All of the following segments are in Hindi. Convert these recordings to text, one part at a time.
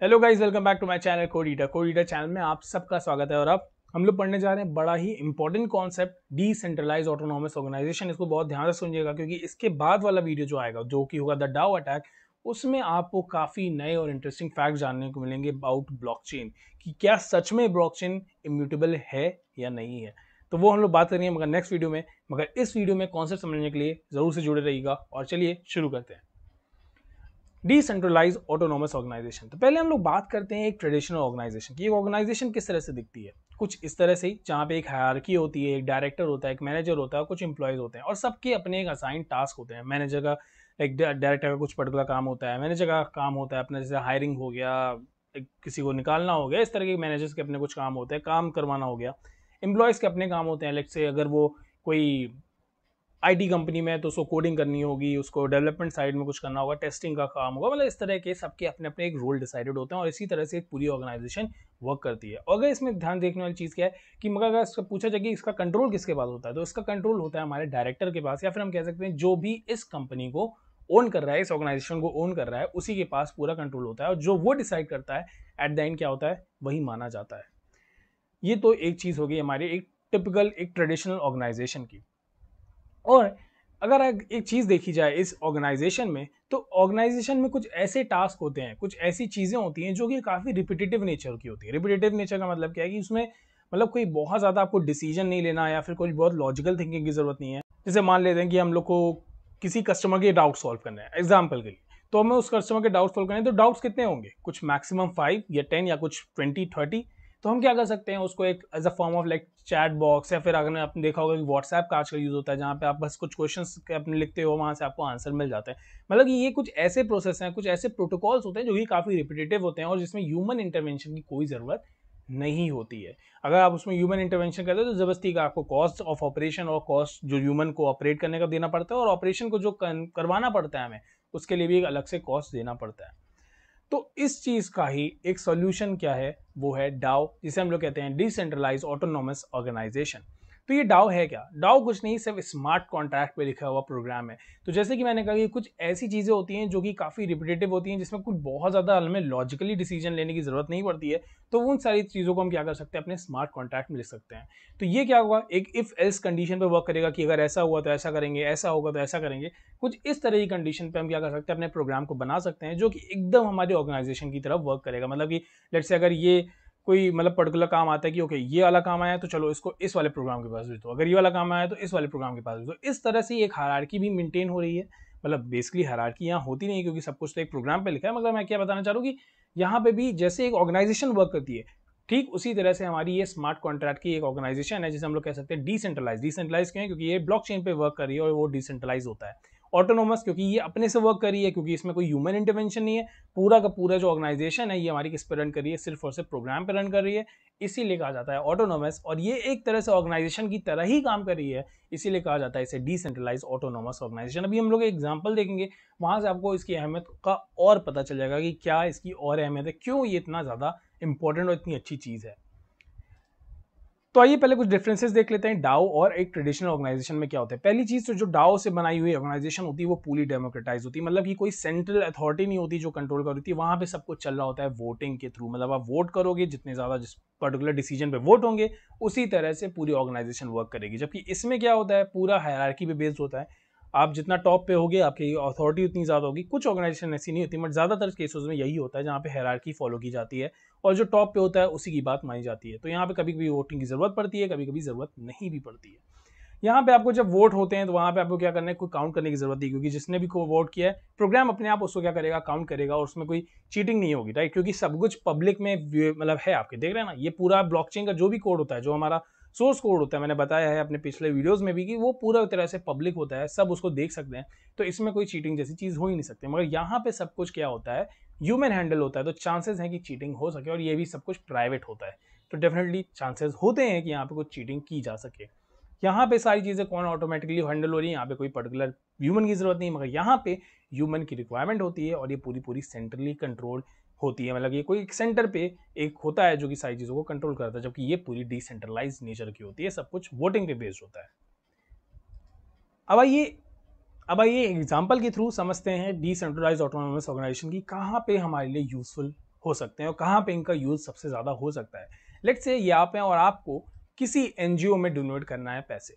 Hello guys, welcome back to my channel code eater channel में आप सबका स्वागत है। और अब हम लोग पढ़ने जा रहे हैं बड़ा ही important concept, decentralize autonomous organization. इसको बहुत ध्यान से सुनिएगा क्योंकि इसके बाद वाला वीडियो जो आएगा, जो कि होगा द डाओ अटैक, उसमें आपको काफी नए और इंटरेस्टिंग फैक्ट जानने को मिलेंगे अबाउट ब्लॉकचेन, कि क्या सच में ब्लॉकचेन इम्यूटेबल है या नहीं है। तो वो हम लोग बात करेंगे मगर नेक्स्ट वीडियो में। मगर इस वीडियो में कॉन्सेप्ट समझने के लिए जरूर से जुड़े रहिएगा। और चलिए शुरू करते हैं। Decentralise autonomous organisation. तो पहले हम लोग बात करते हैं एक ट्रेडिशनल ऑर्गेनाइजेशन की। एक ऑर्गेनाइजेशन किस तरह से दिखती है, कुछ इस तरह से, जहाँ पे एक हायरार्की होती है, एक डायरेक्टर होता है, एक मैनेजर होता है, कुछ इंप्लॉयज होते हैं और सबके अपने एक असाइन टास्क होते हैं। मैनेजर का, एक डायरेक्टर का कुछ पर्टिकुलर काम होता है, मैनेजर का काम होता है अपना, जैसे हायरिंग हो गया, किसी को निकालना हो गया, इस तरह के मैनेजर्स के अपने कुछ काम होते हैं, काम करवाना हो गया। एम्प्लॉयज़ के अपने काम होते हैं, लेट्स से अगर वो कोई आईटी कंपनी में है तो उसको कोडिंग करनी होगी, उसको डेवलपमेंट साइड में कुछ करना होगा, टेस्टिंग का काम होगा। मतलब इस तरह के सबके अपने अपने एक रोल डिसाइडेड होते हैं और इसी तरह से एक पूरी ऑर्गेनाइजेशन वर्क करती है। और अगर इसमें ध्यान देखने वाली चीज़ क्या है कि मगर अगर इसका पूछा जाए कि इसका कंट्रोल किसके पास होता है, तो इसका कंट्रोल होता है हमारे डायरेक्टर के पास, या फिर हम कह सकते हैं जो भी इस कंपनी को ओन कर रहा है, इस ऑर्गेनाइजेशन को ओन कर रहा है, उसी के पास पूरा कंट्रोल होता है। और जो वो डिसाइड करता है एट द एंड क्या होता है, वही माना जाता है। ये तो एक चीज़ होगी हमारी एक टिपिकल, एक ट्रेडिशनल ऑर्गेनाइजेशन की। और अगर एक चीज़ देखी जाए इस ऑर्गेनाइजेशन में, तो ऑर्गेनाइजेशन में कुछ ऐसे टास्क होते हैं, कुछ ऐसी चीज़ें होती हैं जो कि काफ़ी रिपीटेटिव नेचर की होती है। रिपीटेटिव नेचर का मतलब क्या है कि उसमें मतलब कोई बहुत ज़्यादा आपको डिसीजन नहीं लेना, या फिर कोई बहुत लॉजिकल थिंकिंग की ज़रूरत नहीं है। जैसे मान लेते हैं कि हम लोग को किसी कस्टमर के डाउट सॉल्व करना है, एग्जाम्पल के लिए, तो हमें उस कस्टमर के डाउट सॉल्व करने हैं, तो डाउट्स कितने होंगे, कुछ मैक्सिमम 5 या 10 या कुछ 20-30। तो हम क्या कर सकते हैं, उसको एक as a form of like chat box, या फिर अगर आपने देखा होगा कि व्हाट्सएप का आजकल यूज होता है, जहाँ पे आप बस कुछ क्वेश्चंस अपने लिखते हो, वहां से आपको आंसर मिल जाता है। मतलब कि ये कुछ ऐसे प्रोसेस हैं, कुछ ऐसे प्रोटोकॉल्स होते हैं जो कि काफी रिपीटेटिव होते हैं और जिसमें ह्यूमन इंटरवेंशन की कोई जरूरत नहीं होती है। अगर आप उसमें ह्यूमन इंटरवेंशन करते हो तो जबरदस्ती का आपको कॉस्ट ऑफ ऑपरेशन और कॉस्ट जो ह्यूमन को ऑपरेट करने का देना पड़ता है, और ऑपरेशन को जो करवाना पड़ता है हमें, उसके लिए भी एक अलग से कॉस्ट देना पड़ता है। तो इस चीज का ही एक सॉल्यूशन क्या है, वो है डाओ, जिसे हम लोग कहते हैं डिसेंट्रलाइज ऑटोनॉमस ऑर्गेनाइजेशन। तो ये डाओ है क्या? डाओ कुछ नहीं, सिर्फ स्मार्ट कॉन्ट्रैक्ट पे लिखा हुआ प्रोग्राम है। तो जैसे कि मैंने कहा कि कुछ ऐसी चीजें होती हैं जो कि काफी रिपीटेटिव होती हैं, जिसमें कुछ बहुत ज्यादा हमें लॉजिकली डिसीजन लेने की जरूरत नहीं पड़ती है। तो उन सारी चीजों को हम क्या कर सकते हैं, अपने स्मार्ट कॉन्ट्रैक्ट में लिख सकते हैं। तो ये क्या होगा, एक इफ एल्स कंडीशन पे वर्क करेगा कि अगर ऐसा हुआ तो ऐसा करेंगे, ऐसा होगा तो ऐसा करेंगे। कुछ इस तरह की कंडीशन पे हम क्या कर सकते हैं, अपने प्रोग्राम को बना सकते हैं जो कि एकदम हमारे ऑर्गेनाइजेशन की तरफ वर्क करेगा। मतलब कि लेट्स से अगर ये कोई मतलब पर्टिकुलर काम आता है कि ओके ये वाला काम आया तो चलो इसको इस वाले प्रोग्राम के पास भेज दो, अगर ये वाला काम आया तो इस वाले प्रोग्राम के पास भेज दो। इस तरह से एक हायरार्की भी मेंटेन हो रही है। मतलब बेसिकली हायरार्की यहाँ होती नहीं क्योंकि सब कुछ तो एक प्रोग्राम पे लिखा है, मगर मैं क्या बताना चाह रहा हूँ कि यहाँ पे भी जैसे एक ऑर्गेनाइजेशन वर्क करती है, ठीक उसी तरह से हमारी ये स्मार्ट कॉन्ट्रैक्ट की एक ऑर्गेनाइजेशन है, जिसे हम लोग कह सकते हैं डिसेंट्रलाइज। डिसेंट्रलाइज क्यों है? क्योंकि ये ब्लॉकचेन पे वर्क कर रही है और वो डिसेंट्रलाइज होता है। ऑटोनोमस क्योंकि ये अपने से वर्क कर रही है, क्योंकि इसमें कोई ह्यूमन इंटरवेंशन नहीं है। पूरा का पूरा जो ऑर्गेनाइजेशन है ये हमारी किस पे रन कर रही है, सिर्फ और सिर्फ प्रोग्राम पे रन कर रही है, इसीलिए कहा जाता है ऑटोनोमस। और ये एक तरह से ऑर्गेनाइजेशन की तरह ही काम कर रही है, इसीलिए कहा जाता है इसे डिसेंट्रलाइज ऑटोनोमस ऑर्गेनाइजेशन। अभी हम लोग एग्जाम्पल देखेंगे, वहां से आपको इसकी अहमियत का और पता चल जाएगा कि क्या इसकी और अहमियत है, क्यों ये इतना ज्यादा इंपॉर्टेंट और इतनी अच्छी चीज है। तो आइए पहले कुछ डिफरेंसेस देख लेते हैं डाओ और एक ट्रेडिशनल ऑर्गेनाइजेशन में क्या होता है। पहली चीज तो जो डाओ से बनाई हुई ऑर्गेनाइजेशन होती है वो पूरी डेमोक्रेटाइज होती है। मतलब कि कोई सेंट्रल अथॉरिटी नहीं होती जो कंट्रोल कर रही थी, वहां पे सब कुछ चल रहा होता है वोटिंग के थ्रू। मतलब आप वोट करोगे, जितने ज्यादा जिस पर्टिकुलर डिसीजन पे वोट होंगे उसी तरह से पूरी ऑर्गेनाइजेशन वर्क करेगी। जबकि इसमें क्या होता है, पूरा हायरार्की पे बेस्ड होता है। आप जितना टॉप पे होगे आपकी अथॉरिटी उतनी ज्यादा होगी। कुछ ऑर्गेनाइजेशन ऐसी नहीं होती, बट ज्यादातर केसेस में यही होता है जहाँ पे हायरार्की फॉलो की जाती है और जो टॉप पे होता है उसी की बात मानी जाती है। तो यहाँ पे कभी कभी वोटिंग की जरूरत पड़ती है, कभी कभी जरूरत नहीं भी पड़ती है। यहाँ पे आपको जब वोट होते हैं तो वहां पे आपको क्या करना है, कोई काउंट करने की जरूरत नहीं, क्योंकि जिसने भी को वोट किया है प्रोग्राम अपने आप उसको क्या करेगा, काउंट करेगा, और उसमें कोई चीटिंग नहीं होगी, राइट? क्योंकि सब कुछ पब्लिक में मतलब है आपके, देख रहे हैं ना, ये पूरा ब्लॉकचेन का जो भी कोड होता है, जो हमारा सोर्स कोड होता है, मैंने बताया है अपने पिछले वीडियोस में भी कि वो पूरा तरह से पब्लिक होता है, सब उसको देख सकते हैं। तो इसमें कोई चीटिंग जैसी चीज हो ही नहीं सकती। मगर यहाँ पे सब कुछ क्या होता है, ह्यूमन हैंडल होता है, तो चांसेस हैं कि चीटिंग हो सके, और ये भी सब कुछ प्राइवेट होता है, तो डेफिनेटली चांसेस होते हैं कि यहाँ पे कुछ चीटिंग की जा सके। यहाँ पे सारी चीजें कौन ऑटोमेटिकली हैंडल हो रही है, यहाँ पे कोई पर्टिकुलर ह्यूमन की जरूरत नहीं, मगर यहाँ पे ह्यूमन की रिक्वायरमेंट होती है और ये पूरी पूरी सेंट्रली कंट्रोल होती है। मतलब ये कोई एक सेंटर पे एक होता है जो कि सारी चीजों को कंट्रोल करता है, जबकि ये पूरी डिसेंट्रलाइज नेचर की होती है, सब कुछ वोटिंग पे बेस्ड होता है। अब आइए अब आइए एग्जाम्पल के थ्रू समझते हैं डिसेंट्रलाइज ऑटोनोमस ऑर्गेनाइजेशन की कहाँ पे हमारे लिए यूजफुल हो सकते हैं और कहाँ पे इनका यूज सबसे ज्यादा हो सकता है। लेट्स से ये आप हैं और आपको किसी एनजीओ में डोनेट करना है पैसे।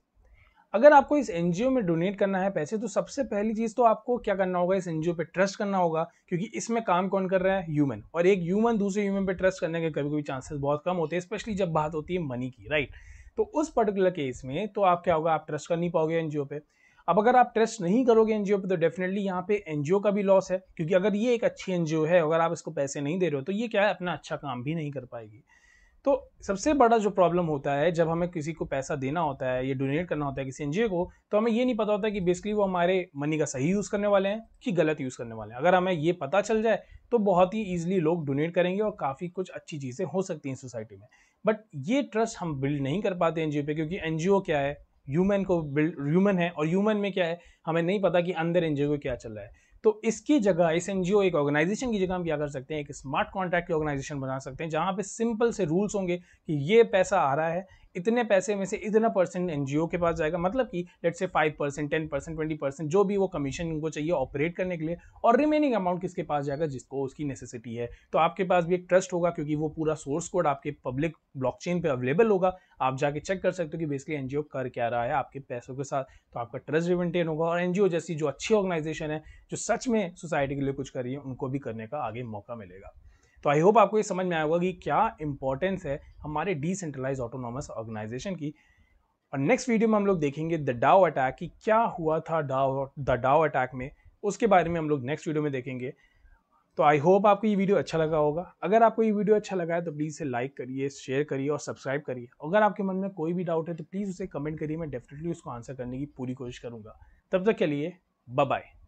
अगर आपको इस एनजीओ में डोनेट करना है पैसे, तो सबसे पहली चीज तो आपको क्या करना होगा, इस एनजीओ पे ट्रस्ट करना होगा, क्योंकि इसमें काम कौन कर रहा है, ह्यूमन। और एक ह्यूमन दूसरे ह्यूमन पे ट्रस्ट करने के कभी कभी चांसेस बहुत कम होते हैं, स्पेशली जब बात होती है मनी की, राइट। तो उस पर्टिकुलर केस में तो आप क्या होगा, आप ट्रस्ट कर नहीं पाओगे एनजीओ पे। अब अगर आप ट्रस्ट नहीं करोगे एनजीओ पे, तो डेफिनेटली यहाँ पे एनजीओ का भी लॉस है, क्योंकि अगर ये एक अच्छी एनजीओ है, अगर आप इसको पैसे नहीं दे रहे हो, तो ये क्या है, अपना अच्छा काम भी नहीं कर पाएगी। तो सबसे बड़ा जो प्रॉब्लम होता है जब हमें किसी को पैसा देना होता है या डोनेट करना होता है किसी एनजीओ को, तो हमें ये नहीं पता होता कि बेसिकली वो हमारे मनी का सही यूज करने वाले हैं कि गलत यूज करने वाले हैं। अगर हमें ये पता चल जाए तो बहुत ही ईजिली लोग डोनेट करेंगे और काफी कुछ अच्छी चीजें हो सकती हैं सोसाइटी में। बट ये ट्रस्ट हम बिल्ड नहीं कर पाते एनजीओ पे, क्योंकि एनजीओ क्या है, ह्यूमन को बिल्ड, ह्यूमन है, और ह्यूमन में क्या है, हमें नहीं पता कि अंदर एनजीओ को क्या चल रहा है। तो इसकी जगह, इस एनजीओ एक ऑर्गेनाइजेशन की जगह हम क्या कर सकते हैं, एक स्मार्ट कॉन्ट्रैक्ट की ऑर्गेनाइजेशन बना सकते हैं, जहां पे सिंपल से रूल्स होंगे कि ये पैसा आ रहा है, इतने पैसे में से इतना परसेंट एनजीओ के पास जाएगा, मतलब कि लेट्स से 5%, 10%, 20%, जो भी वो कमीशन उनको चाहिए ऑपरेट करने के लिए, और रिमेनिंग अमाउंट किसके पास जाएगा, जिसको उसकी नेसेसिटी है। तो आपके पास भी एक ट्रस्ट होगा, क्योंकि वो पूरा सोर्स कोड आपके पब्लिक ब्लॉकचेन पे अवेलेबल होगा, आप जाके चेक कर सकते हो कि बेसिकली एनजीओ कर क्या रहा है आपके पैसों के साथ। तो आपका ट्रस्ट भी मेंटेन होगा, और एनजीओ जैसी जो अच्छी ऑर्गेनाइजेशन है, जो सच में सोसाइटी के लिए कुछ कर रही है, उनको भी करने का आगे मौका मिलेगा। तो आई होप आपको ये समझ में आया होगा कि क्या इंपॉर्टेंस है हमारे डिसेंट्रलाइज ऑटोनॉमस ऑर्गेनाइजेशन की। और नेक्स्ट वीडियो में हम लोग देखेंगे द डाओ अटैक, कि क्या हुआ था द डाओ अटैक में, उसके बारे में हम लोग नेक्स्ट वीडियो में देखेंगे। तो आई होप आपको ये वीडियो अच्छा लगा होगा। अगर आपको ये वीडियो अच्छा लगा है तो प्लीज़ इसे लाइक करिए, शेयर करिए और सब्सक्राइब करिए। अगर आपके मन में कोई भी डाउट है तो प्लीज़ उसे कमेंट करिए, मैं डेफिनेटली उसको आंसर करने की पूरी कोशिश करूंगा। तब तक के लिए बाय बाय।